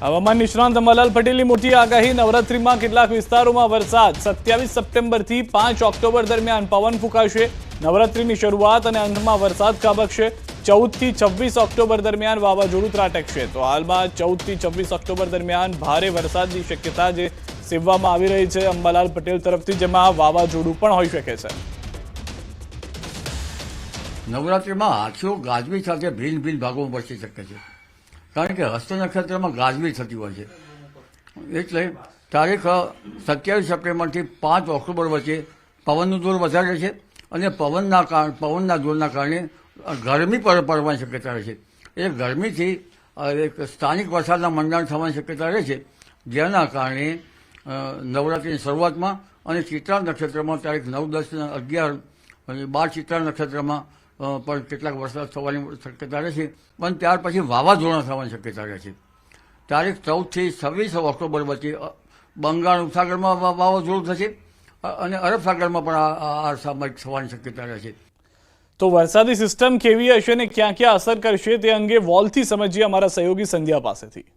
હવામાન નિષ્ણાંત અંબાલાલ પટેલની મોટી આગાહી. નવરાત્રીમાં કેટલાક વિસ્તારોમાં વરસાદ. 27 સપ્ટેમ્બરથી 5 ઓક્ટોબર દરમિયાન પવન ફૂંકાશે. નવરાત્રીની શરૂઆત અને અંતમાં વરસાદ ખાબકશે. 14 થી 26 ઓક્ટોબર દરમિયાન વાવાઝોડું ત્રાટકશે. તો હાલમાં 14 થી 26 ઓક્ટોબર દરમિયાન ભારે વરસાદની શક્યતા જે સેવવામાં આવી રહી છે અંબાલાલ પટેલ તરફથી, જેમાં વાવાઝોડું પણ હોઈ શકે છે. નવરાત્રિમાં હાથીઓ ગાજવીજ સાથે ભિન્ન ભિન્ન ભાગોમાં વરસી શકે છે, કારણ કે હસ્ત નક્ષત્રમાં ગાજવીજ થતી હોય છે. એટલે તારીખ 27 સપ્ટેમ્બરથી 5 ઓક્ટોબર વચ્ચે પવનનું જોર વધારે છે અને પવનના જોરના કારણે ગરમી પડવાની શક્યતા રહે છે. એ ગરમીથી એક સ્થાનિક વરસાદના મંડાણ થવાની શક્યતા રહે છે, જેના કારણે નવરાત્રિની શરૂઆતમાં અને ચિત્રા નક્ષત્રમાં તારીખ 9, 10, 11 અને 12 ચિત્રા નક્ષત્રમાં પણ કેટલાક વરસાદ થવાની શક્યતા રહે છે, પણ ત્યાર પછી વાવાઝોડા થવાની શક્યતા રહે છે. તારીખ 14 થી 26 ઓક્ટોબર વચ્ચે બંગાળ ઉપસાગરમાં વાવાઝોડું થશે અને અરબ સાગરમાં પણ આ સામયિક થવાની શક્યતા રહે છે. તો વરસાદી સિસ્ટમ કેવી હશે અને ક્યાં ક્યાં અસર કરશે તે અંગે વોલથી સમજીએ અમારા સહયોગી સંધ્યા પાસેથી.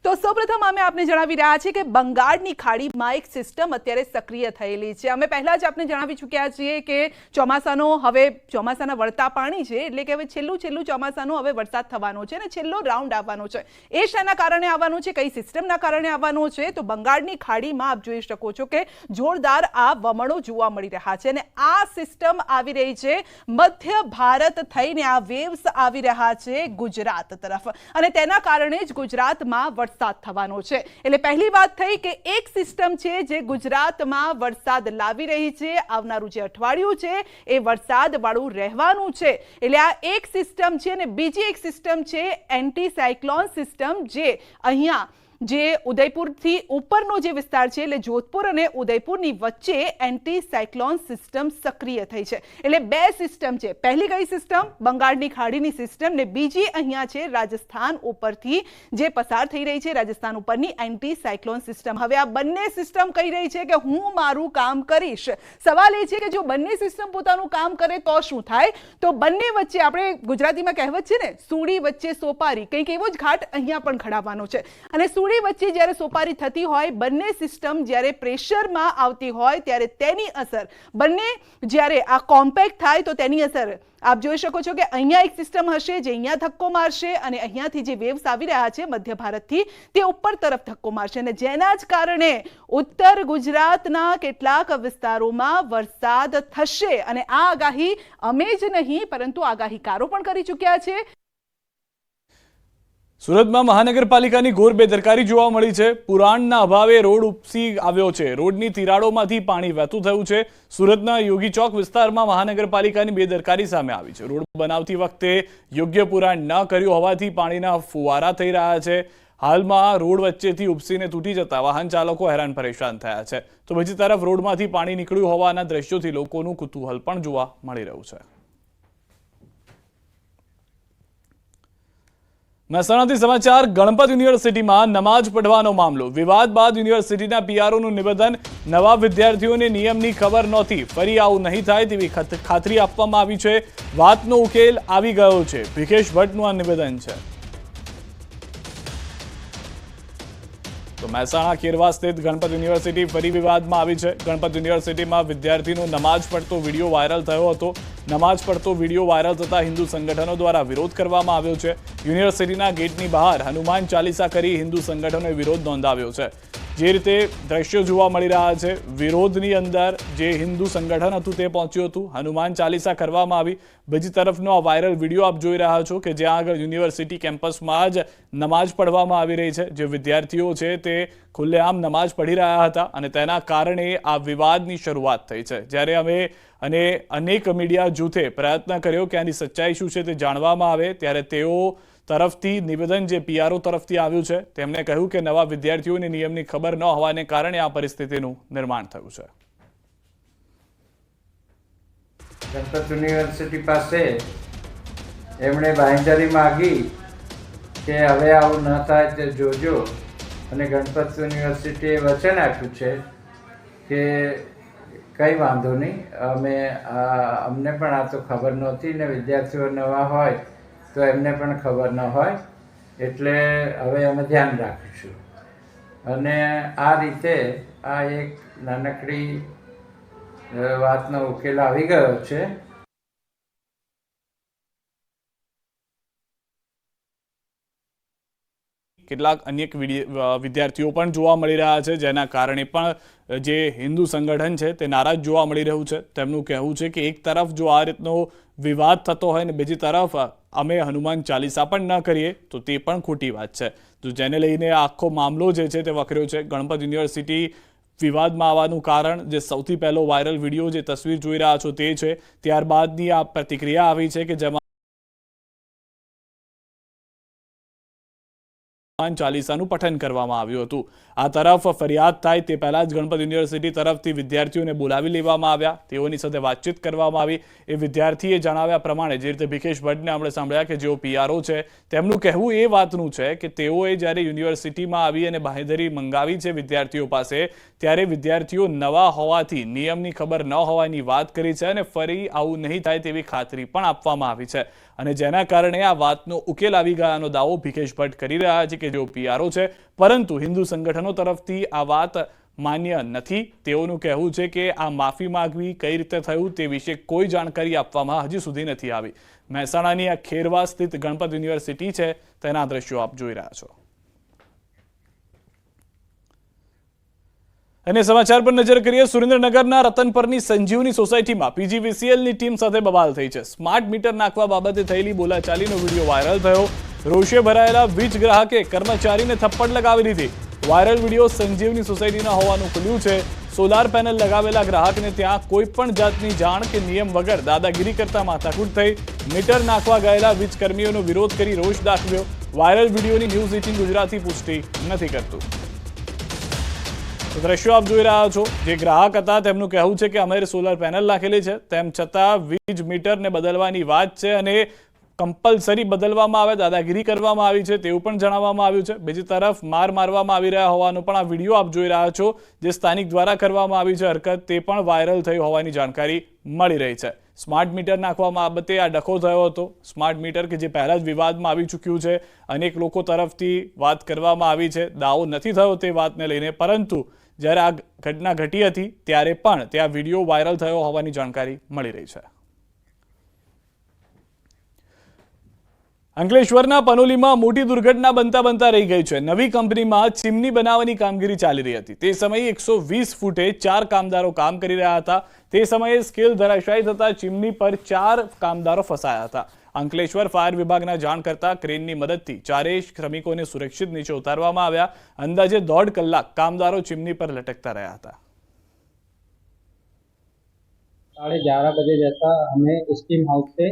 તો સૌપ્રથમ અમે આપને જણાવી રહ્યા છીએ કે બંગાળની ખાડીમાં એક સિસ્ટમ અત્યારે સક્રિય થયેલી છે. અમે પહેલા જ આપને જણાવી ચૂક્યા છીએ કે ચોમાસાના વળતા પાણી છે, એટલે કે હવે છેલ્લું ચોમાસાનો હવે વરસાદ થવાનો છે અને છેલ્લો રાઉન્ડ આવવાનો છે. એ શાના કારણે આવવાનો છે, કઈ સિસ્ટમના કારણે આવવાનો છે? તો બંગાળની ખાડીમાં આપ જોઈ શકો છો કે જોરદાર આ વમળો જોવા મળી રહ્યા છે અને આ સિસ્ટમ આવી રહી છે મધ્ય ભારત થઈને. આ વેવ્સ આવી રહ્યા છે ગુજરાત તરફ અને તેના કારણે જ ગુજરાતમાં વરસાદ થવાનો છે. એટલે પહેલી વાત થઈ કે એક સિસ્ટમ છે જે ગુજરાતમાં વરસાદ લાવી રહી છે. આવનારું જે અઠવાડિયું છે એ વરસાદ વાળું રહેવાનું છે. એટલે આ એક સિસ્ટમ છે અને બીજી એક સિસ્ટમ છે એન્ટી સાયક્લોન સિસ્ટમ, જે અહીંયા જે ઉદયપુરથી ઉપરનો જે વિસ્તાર છે એટલે જોધપુર અને ઉદયપુરની વચ્ચે એન્ટી સાયક્લોન સિસ્ટમ સક્રિય થઈ છે. એટલે બે સિસ્ટમ છે. પહેલી કઈ સિસ્ટમ? બંગાળની ખાડીની સિસ્ટમ, ને બીજી અહીંયા છે રાજસ્થાન ઉપરથી જે પસાર થઈ રહી છે, રાજસ્થાન ઉપરની એન્ટી સાયક્લોન સિસ્ટમ. હવે આ બંને સિસ્ટમ કહી રહી છે કે હું મારું કામ કરીશ. સવાલ એ છે કે જો બંને સિસ્ટમ પોતાનું કામ કરે તો શું થાય? તો બંને વચ્ચે, આપણે ગુજરાતીમાં કહેવત છે ને, સૂડી વચ્ચે સોપારી, કંઈક એવો જ ઘાટ અહીંયા પણ ઘડાવવાનો છે. અને વચ્ચે જ્યારે સોપારી થતી હોય, બંને સિસ્ટમ જ્યારે પ્રેશરમાં આવતી હોય ત્યારે તેની અસર, બંને જ્યારે આ કોમ્પેક્ટ થાય તો તેની અસર આપ જોઈ શકો છો કે અહીંયા એક સિસ્ટમ હશે જે અહીંયા ધક્કો મારશે અને અહીંયાથી જે વેવ્સ આવી રહ્યા છે મધ્ય ભારતથી તે ઉપર તરફ ધક્કો મારશે અને જેના જ કારણે ઉત્તર ગુજરાતના કેટલાક વિસ્તારોમાં વરસાદ થશે. અને આ આગાહી અમે જ નહીં પરંતુ આગાહીકારો પણ કરી ચૂક્યા છે. સુરતમાં મહાનગરપાલિકાની ઘોર બેદરકારી જોવા મળી છે. પુરાણના અભાવે રોડ ઉપસી આવ્યો છે. રોડની તિરાડોમાંથી પાણી વહેતું થયું છે. સુરતના યોગી ચોક વિસ્તારમાં મહાનગરપાલિકાની બેદરકારી સામે આવી છે. રોડ બનાવતી વખતે યોગ્ય પુરાણ ન કર્યું હોવાથી પાણીના ફુવારા થઈ રહ્યા છે. હાલમાં રોડ વચ્ચેથી ઉપસીને તૂટી જતા વાહન ચાલકો હેરાન પરેશાન થયા છે. તો બીજી તરફ રોડમાંથી પાણી નીકળ્યું હોવાના દ્રશ્યોથી લોકોનું કુતૂહલ પણ જોવા મળી રહ્યું છે. મહેસાણાથી સમાચાર. ગણપત યુનિવર્સિટીમાં નમાજ પઢવાનો મામલો. વિવાદ બાદ યુનિવર્સિટીના પીઆરઓનું નિવેદન. નવા વિદ્યાર્થીઓને નિયમની ખબર નહોતી, ફરી આવું નહીં થાય તેવી ખાતરી આપવામાં આવી છે. વાતનો ઉકેલ આવી ગયો છે. ભીખેશ ભટ્ટનું આ નિવેદન છે. તો મહેસાણા કેરવા સ્થિત ગણપત યુનિવર્સિટી ફરી વિવાદમાં આવી છે. ગણપત યુનિવર્સિટીમાં વિદ્યાર્થીનો નમાજ પડતો વિડીયો વાયરલ થયો હતો. નમાજ પડતો વિડીયો વાયરલ થતા હિન્દુ સંગઠનો દ્વારા વિરોધ કરવામાં આવ્યો છે. યુનિવર્સિટીના ગેટની બહાર હનુમાન ચાલીસા કરી હિન્દુ સંગઠનોએ વિરોધ નોંધાવ્યો છે. જે રીતે દ્રશ્યો જોવા મળી રહ્યા છે, વિરોધની અંદર જે હિન્દુ સંગઠન હતું તે પહોંચ્યું હતું. હનુમાન ચાલીસા કરવામાં આવી. બીજી તરફનો આ વાયરલ વિડીયો આપ જોઈ રહ્યા છો કે જ્યાં આગળ યુનિવર્સિટી કેમ્પસમાં જ નમાજ પઢવામાં આવી રહી છે. જે વિદ્યાર્થીઓ છે તે ખુલ્લેઆમ નમાજ પઢી રહ્યા હતા અને તેના કારણે આ વિવાદની શરૂઆત થઈ છે. જ્યારે અમે અને અનેક મીડિયા જૂથે પ્રયત્ન કર્યો કે આની સચ્ચાઈ શું છે તે જાણવામાં આવે, ત્યારે તેઓ તરફથી નિવેદન જે પીઆરઓ તરફથી આવ્યું છે, તેમણે કહ્યું કે નવા વિદ્યાર્થીઓને નિયમની ખબર ન હોવાને કારણે આ પરિસ્થિતિનું નિર્માણ થયું છે. ગણપત યુનિવર્સિટી પાસે એમણે બાંહેધરી માગી કે હવે આવું ન થાય તે જોજો, અને ગણપત યુનિવર્સિટીએ વચન આપ્યું છે કે કંઈ વાંધો નહીં, અમને પણ આ તો ખબર નહોતી ને વિદ્યાર્થીઓ નવા હોય તો એમને પણ ખબર ન હોય, એટલે હવે અમે ધ્યાન રાખીશું. અને આ રીતે આ એક નાનકડી વાતનો ઉકેલ આવી ગયો છે. કેટલાક અન્ય વિદ્યાર્થીઓ પણ જોવા મળી રહ્યા છે, જેના કારણે પણ જે હિન્દુ સંગઠન છે તે નારાજ જોવા મળી રહ્યું છે. તેમનું કહેવું છે કે એક તરફ જો આ રીતનો વિવાદ થતો હોય ને બીજી તરફ અમે હનુમાન ચાલીસા પણ ન કરીએ તો તે પણ ખોટી વાત છે. તો જેને લઈને આખો મામલો જે છે તે વકર્યો છે. ગણપત યુનિવર્સિટી વિવાદમાં આવવાનું કારણ જે સૌથી પહેલો વાયરલ વિડીયો જે તસવીર જોઈ રહ્યા છો તે છે. ત્યારબાદની આ પ્રતિક્રિયા આવી છે કે જેમાં ચાલીસાનું પઠન કરવામાં આવ્યું હતું. આ તરફ ફરિયાદ થાય તે પહેલા જ ગણપત યુનિવર્સિટી તરફથી વિદ્યાર્થીઓને બોલાવી લેવામાં આવ્યા, તેઓની સાથે વાતચીત કરવામાં આવી. એ વિદ્યાર્થીએ જણાવ્યા પ્રમાણે જે રીતે ભીખેશ ભટ્ટને આપણે સાંભળ્યા કે જેઓ પીઆરઓ છે, તેમનું કહેવું એ વાતનું છે કે તેઓએ જ્યારે યુનિવર્સિટીમાં આવી અને બાંહેધરી મંગાવી છે વિદ્યાર્થીઓ પાસે, ત્યારે વિદ્યાર્થીઓ નવા હોવાથી નિયમની ખબર ન હોવાની વાત કરી છે અને ફરી આવું નહીં થાય તેવી ખાતરી પણ આપવામાં આવી છે. અને જેના કારણે આ વાતનો ઉકેલ આવી ગયાનો દાવો ભીખેશ ભટ્ટ કરી રહ્યા છે કે જેઓ પીઆરઓ છે, પરંતુ હિન્દુ સંગઠનો તરફથી આ વાત માન્ય નથી. તેઓનું કહેવું છે કે આ માફી માંગવી કઈ રીતે થયું તે વિશે કોઈ જાણકારી આપવામાં હજી સુધી નથી આવી. મહેસાણાની આ ખેરવા સ્થિત ગણપત યુનિવર્સિટી છે, તેના દ્રશ્યો આપ જોઈ રહ્યા છો. અને સમાચાર પર નજર કરીએ. સુરેન્દ્રનગરના રતનપરની સંજીવની સોસાયટીમાં પીજીવીસીએલની ટીમ સાથે બબાલ થઈ છે. સ્માર્ટ મીટર નાખવા બાબતે થયેલી બોલાચાલીનો વિડીયો વાયરલ થયો. રોષે ભરાયેલા વીજ ગ્રાહકે કર્મચારીને થપ્પડ લગાવી દીધી. વાયરલ વિડીયો સંજીવની સોસાયટીના હોવાનું ખુલ્યું છે. સોલાર પેનલ લગાવેલા ગ્રાહકને ત્યાં કોઈ પણ જાતની જાણ કે નિયમ વગર દાદાગીરી કરતા માથાકૂટ થઈ. મીટર નાખવા ગયેલા વીજ કર્મીઓનો વિરોધ કરી રોષ દાખવ્યો. વાયરલ વિડીયોની ન્યૂઝ 18 ગુજરાતી પુષ્ટિ નથી કરતું. દ્રશ્યો આપ જોઈ રહ્યા છો. જે ગ્રાહક હતા તેમનું કહેવું છે કે અમારે સોલાર પેનલ નાખેલી છે, તેમ છતાં વીજ મીટરને બદલવાની વાત છે અને કમ્પલસરી બદલવામાં આવે, દાદાગીરી કરવામાં આવી છે તેવું પણ જણાવવામાં આવ્યું છે. બીજી તરફ માર મારવામાં આવી રહ્યા હોવાનો પણ આ વિડીયો આપ જોઈ રહ્યા છો. જે સ્થાનિક દ્વારા કરવામાં આવી છે હરકત, તે પણ વાયરલ થઈ હોવાની જાણકારી મળી રહી છે. સ્માર્ટ મીટર નાખવા બાબતે આ ડખો થયો હતો. સ્માર્ટ મીટર કે જે પહેલા જ વિવાદમાં આવી ચૂક્યું છે, અનેક લોકો તરફથી વાત કરવામાં આવી છે, દાવો નથી થયો તે વાતને લઈને, પરંતુ જ્યારે આ ઘટના ઘટી હતી ત્યારે પણ ત્યાં વિડીયો વાયરલ થયો હોવાની જાણકારી મળી રહી છે. અંકલેશ્વરના પનોલીમાં મોટી દુર્ઘટના બનતા રહી ગઈ છે. નવી કંપનીમાં ચીમની બનાવવાની કામગીરી ચાલી રહી હતી. તે સમયે 120 ફૂટે 4 કામદારો કામ કરી રહ્યા હતા. તે સમયે સ્કેલ ધરાશાયી થતા ચીમની પર 4 કામદારો ફસાયા હતા. અંકલેશ્વર ફાયર વિભાગના જાણ કરતા ક્રેનની મદદથી 4 શ્રમિકોને સુરક્ષિત નીચે ઉતારવામાં આવ્યા. અંદાજે 1.5 કલાક કામદારો ચીમની પર લટકતા રહ્યા હતા. 11:30 बजे जैसा हमें स्टीम हाउस से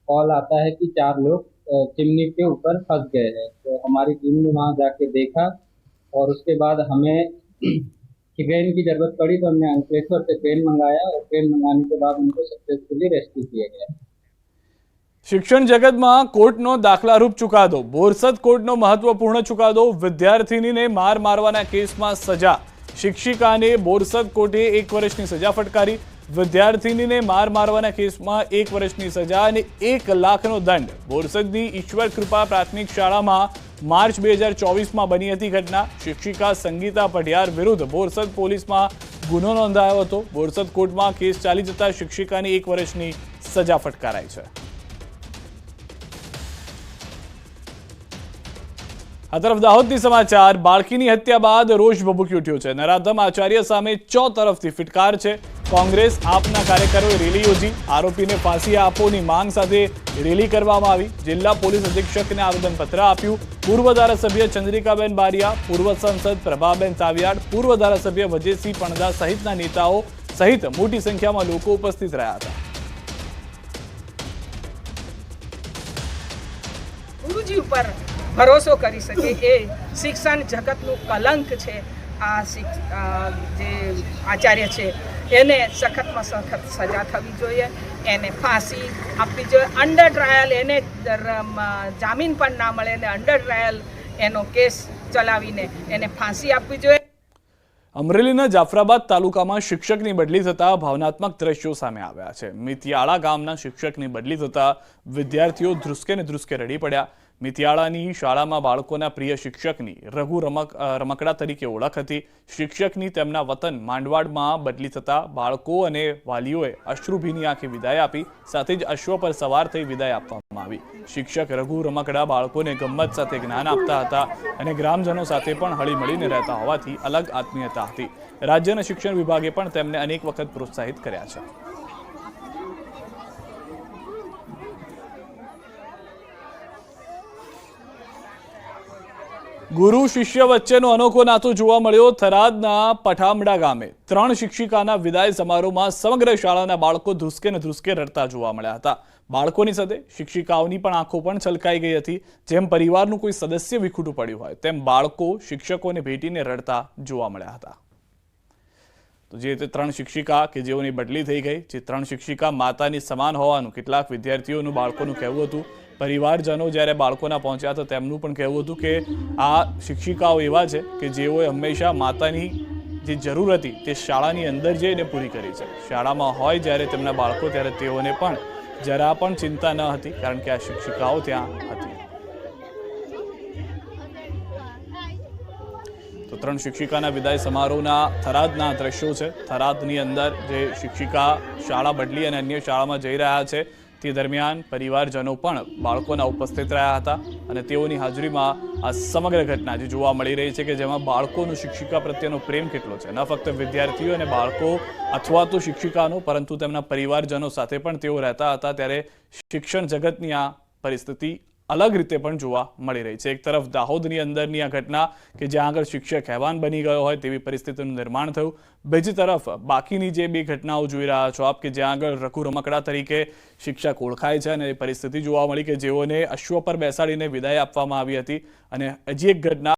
कॉल आता है कि 4 लोग चिमनी के ऊपर फंस गए हैं. तो हमारी टीम ने वहाँ जाके देखा और उसके बाद हमें क्रेन की जरूरत पड़ी, तो हमने अंकलेश्वर से क्रेन मंगाया और क्रेन मंगाने के बाद उनको सक्सेसफुली रेस्क्यू किया गया. શિક્ષણ જગતમાં કોર્ટનો દાખલારૂપ ચુકાદો. બોરસદ કોર્ટનો મહત્વપૂર્ણ ચુકાદો. વિદ્યાર્થીનીને માર મારવાના કેસમાં સજા. શિક્ષિકાને બોરસદ કોર્ટે 1 વર્ષની સજા ફટકારી. વિદ્યાર્થીનીને માર મારવાના કેસમાં 1 વર્ષની સજા અને 1 લાખનો દંડ. બોરસદની ઈશ્વર કૃપા પ્રાથમિક શાળામાં માર્ચ 2024માં બની હતી ઘટના. શિક્ષિકા સંગીતા પઢિયાર વિરુદ્ધ બોરસદ પોલીસમાં ગુનો નોંધાયો હતો. બોરસદ કોર્ટમાં કેસ ચાલી જતા શિક્ષિકાની 1 વર્ષની સજા ફટકારાઈ છે. આ તરફ દાહોદની સમાચાર. બાળકીની હત્યા બાદ રોષ ભભૂકી ઉઠ્યો છે. નરાધમ આચાર્ય સામે તરફથી ફિટકાર છે. કોંગ્રેસ આપના કાર્યકરોએ રેલી યોજી. આરોપીને ફાંસી આપોની માંગ સાથે રેલી કરવામાં આવી. જિલ્લા પોલીસ અધિક્ષકને આવેદનપત્ર આપ્યું. પૂર્વ ધારાસભ્ય ચંદ્રિકાબેન બારિયા, પૂર્વ સાંસદ પ્રભાબેન તાવિયાડ, પૂર્વ ધારાસભ્ય વજયસિંહ પણદા સહિતના નેતાઓ સહિત મોટી સંખ્યામાં લોકો ઉપસ્થિત રહ્યા હતા. ગુરુજી ઉપર ભરોસો કરી શકે એ શિક્ષણ જગતનું કલંક છે. આ જે આચાર્ય છે એને સખતમાં સખત સજા થવી જોઈએ, એને ફાંસી આપવી જોઈએ. અંડર ટ્રાયલ એને જામીન પણ ના મળે એને અંડર ટ્રાયલ એનો કેસ ચલાવીને એને ફાંસી આપવી જોઈએ. અમરેલીના જાફરાબાદ તાલુકામાં શિક્ષકની બદલી થતા ભાવનાત્મક દ્રશ્યો સામે આવ્યા છે. મિતિયાળા ગામના શિક્ષકની બદલી થતા વિદ્યાર્થીઓ ધ્રુસકે ને ધ્રુસકે રડી પડ્યા. મિતિયાળાની શાળામાં બાળકોના પ્રિય શિક્ષકની રઘુ રમકડા તરીકે ઓળખ હતી. શિક્ષકની તેમના વતન માંડવાડમાં બદલી થતા બાળકો અને વાલીઓએ અશ્રુભીની આંખે વિદાય આપી. સાથે જ અશ્વ પર સવાર થઈ વિદાય આપવામાં આવી. શિક્ષક રઘુ રમકડા બાળકોને ગમ્મત સાથે જ્ઞાન આપતા હતા અને ગ્રામજનો સાથે પણ હળીમળીને રહેતા હોવાથી અલગ આત્મીયતા હતી. રાજ્યના શિક્ષણ વિભાગે પણ તેમને અનેક વખત પ્રોત્સાહિત કર્યા છે. ગુરુ શિષ્ય વચ્ચેનો અનોખો નાતો જોવા મળ્યો થરાદના પઠામડા ગામે. 3 શિક્ષિકાના વિદાય સમારોહમાં સમગ્ર શાળાના બાળકો ધ્રુસકે ને ધ્રુસકે રડતા જોવા મળ્યા હતા. બાળકોની સાથે શિક્ષિકાઓની પણ આંખો પણ છલકાઈ ગઈ હતી. જેમ પરિવારનું કોઈ સદસ્ય વિખૂટું પડ્યું હોય તેમ બાળકો શિક્ષકોને ભેટીને રડતા જોવા મળ્યા હતા. તો જે તે 3 શિક્ષિકા કે જેઓની બદલી થઈ ગઈ, જે 3 શિક્ષિકા માતાની સમાન હોવાનું કેટલાક વિદ્યાર્થીઓનું બાળકોનું કહેવું હતું. પરિવારજનો જ્યારે બાળકોના પહોંચ્યા તો તેમનું પણ કહેવું હતું કે આ શિક્ષિકાઓ એવા છે કે જેઓએ હંમેશા માતાની જે જરૂર હતી તે શાળાની અંદર જઈને પૂરી કરી છે. શાળામાં હોય જ્યારે તેમના બાળકો ત્યારે તેઓને પણ જરા પણ ચિંતા ન હતી, કારણ કે આ શિક્ષિકાઓ ત્યાં હતી. તો 3 શિક્ષિકાના વિદાય સમારોહના થરાદના દ્રશ્યો છે. થરાદની અંદર જે શિક્ષિકા શાળા બદલી અને અન્ય શાળામાં જઈ રહ્યા છે તે દરમિયાન પરિવારજનો પણ બાળકોના ઉપસ્થિત રહ્યા હતા અને તેઓની હાજરીમાં આ સમગ્ર ઘટના જે જોવા મળી રહી છે કે જેમાં બાળકોનો શિક્ષિકા પ્રત્યેનો પ્રેમ કેટલો છે. ન ફક્ત વિદ્યાર્થીઓ અને બાળકો અથવા તો શિક્ષિકાનો, પરંતુ તેમના પરિવારજનો સાથે પણ તેઓ રહેતા હતા. ત્યારે શિક્ષણ જગતની આ પરિસ્થિતિ અલગ રીતે પણ જોવા મળી રહી છે. એક તરફ દાહોદની અંદરની આ ઘટના કે જ્યાં આગળ શિક્ષક હેવાન બની ગયો હોય તેવી પરિસ્થિતિનું નિર્માણ થયું. બીજી તરફ બાકીની જે 2 ઘટનાઓ જોઈ રહ્યા છો આપ કે જ્યાં આગળ રઘુ રમકડા તરીકે શિક્ષક ઓળખાય છે અને એ પરિસ્થિતિ જોવા મળી કે જેઓને અશ્વ પર બેસાડીને વિદાય આપવામાં આવી હતી. અને હજી એક ઘટના